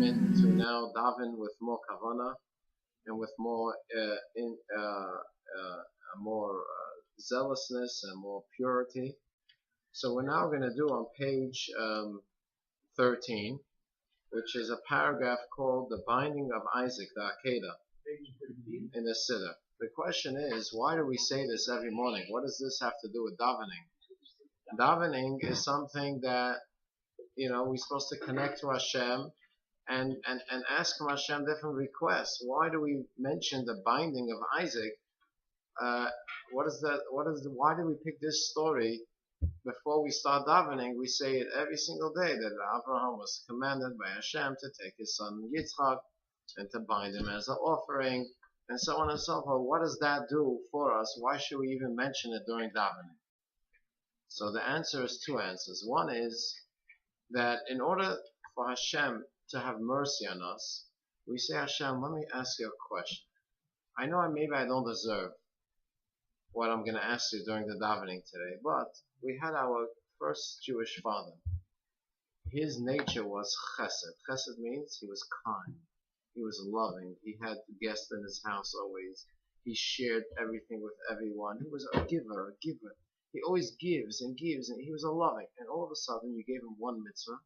commitment to now daven with more kavana and with more zealousness and more purity. So we're now going to do on page 13, which is a paragraph called The Binding of Isaac, the Akedah, in the Siddur. The question is, why do we say this every morning? What does this have to do with davening? Davening is something that, we're supposed to connect to Hashem and ask from Hashem different requests. Why do we mention the binding of Isaac? Why do we pick this story before we start davening? We say it every single day that Abraham was commanded by Hashem to take his son Yitzchak and to bind him as an offering, and so on and so forth. What does that do for us? Why should we even mention it during davening? So the answer is two answers. One is that in order for Hashem to have mercy on us, we say, Hashem, let me ask you a question. I know maybe I don't deserve what I'm going to ask you during the davening today, but we had our first Jewish father. His nature was chesed. Chesed means he was kind. He was loving. He had guests in his house always. He shared everything with everyone. He was a giver. He always gives and gives, and he was a loving. And all of a sudden, you gave him one mitzvah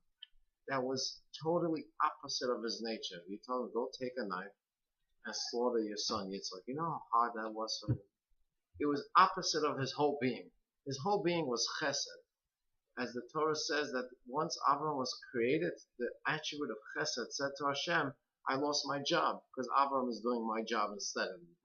that was totally opposite of his nature. You told him, go take a knife and slaughter your son Yitzchak. You know how hard that was for him? It was opposite of his whole being. His whole being was chesed. As the Torah says that once Abraham was created, the attribute of chesed said to Hashem, I lost my job because Abraham is doing my job instead of me.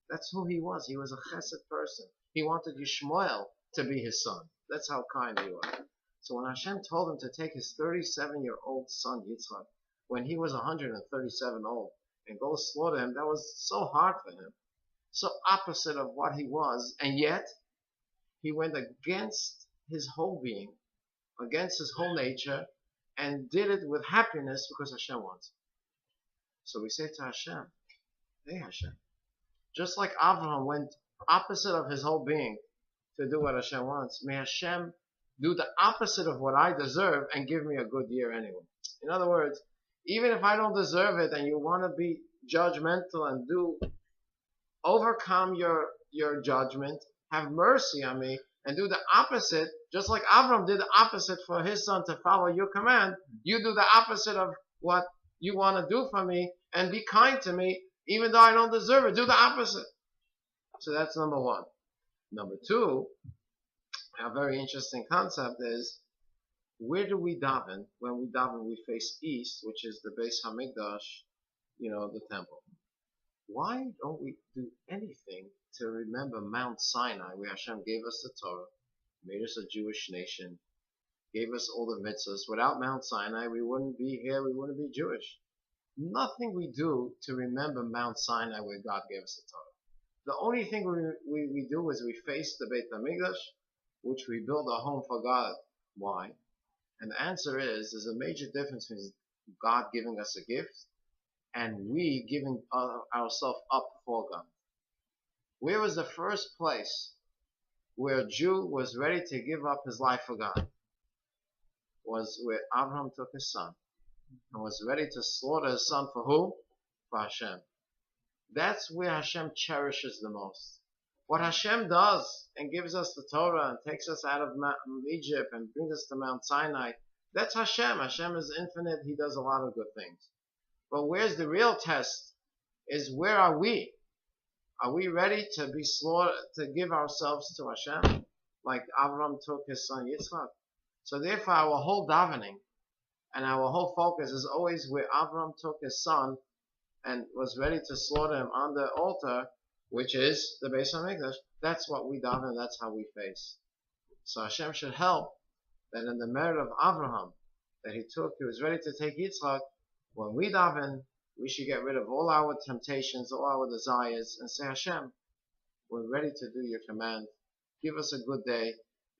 That's who he was. He was a chesed person. He wanted Yishmael to be his son. That's how kind he was. So when Hashem told him to take his 37-year-old son Yitzchak, when he was 137 old, and go slaughter him, that was so hard for him. So opposite of what he was, and yet he went against his whole being, against his whole nature, and did it with happiness because Hashem wants it. So we say to Hashem, hey Hashem, just like Avraham went opposite of his whole being to do what Hashem wants, may Hashem do the opposite of what I deserve and give me a good year anyway. In other words, even if I don't deserve it and you want to be judgmental and overcome your judgment, have mercy on me and do the opposite, just like Avram did the opposite for his son to follow your command, you do the opposite of what you want to do for me and be kind to me even though I don't deserve it. Do the opposite. So that's number one. Number two, a very interesting concept is, where do we daven? When we daven, we face east, which is the Beis Hamikdash, the temple. Why don't we do anything to remember Mount Sinai, where Hashem gave us the Torah, made us a Jewish nation, gave us all the mitzvahs? Without Mount Sinai, we wouldn't be here, we wouldn't be Jewish. Nothing we do to remember Mount Sinai where God gave us the Torah. The only thing we do is we face the Beit HaMikdash, which we build a home for God. Why? And the answer is, there's a major difference between God giving us a gift and we giving ourselves up for God. Where was the first place where a Jew was ready to give up his life for God? Was where Abraham took his son and was ready to slaughter his son for who? For Hashem. That's where Hashem cherishes the most. What Hashem does and gives us the Torah and takes us out of Egypt and brings us to Mount Sinai, that's Hashem. Hashem is infinite. He does a lot of good things. But where's the real test is, where are we? Are we ready to be slaughtered, to give ourselves to Hashem? Like Avram took his son Yitzchak. So therefore our whole davening and our whole focus is always where Avram took his son and was ready to slaughter him on the altar, which is the Beis HaMikdash. That's what we daven, that's how we face. So Hashem should help that in the merit of Avraham, that he was ready to take Yitzchak, when we daven, we should get rid of all our temptations, all our desires, and say, Hashem, we're ready to do your command. Give us a good day,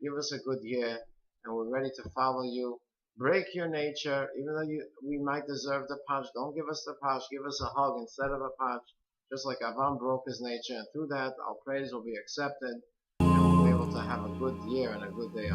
give us a good year, and we're ready to follow you. Break your nature, even though we might deserve the patch. Don't give us the patch, give us a hug instead of a patch. Just like Avram broke his nature, and through that our praise will be accepted, and we'll be able to have a good year and a good day.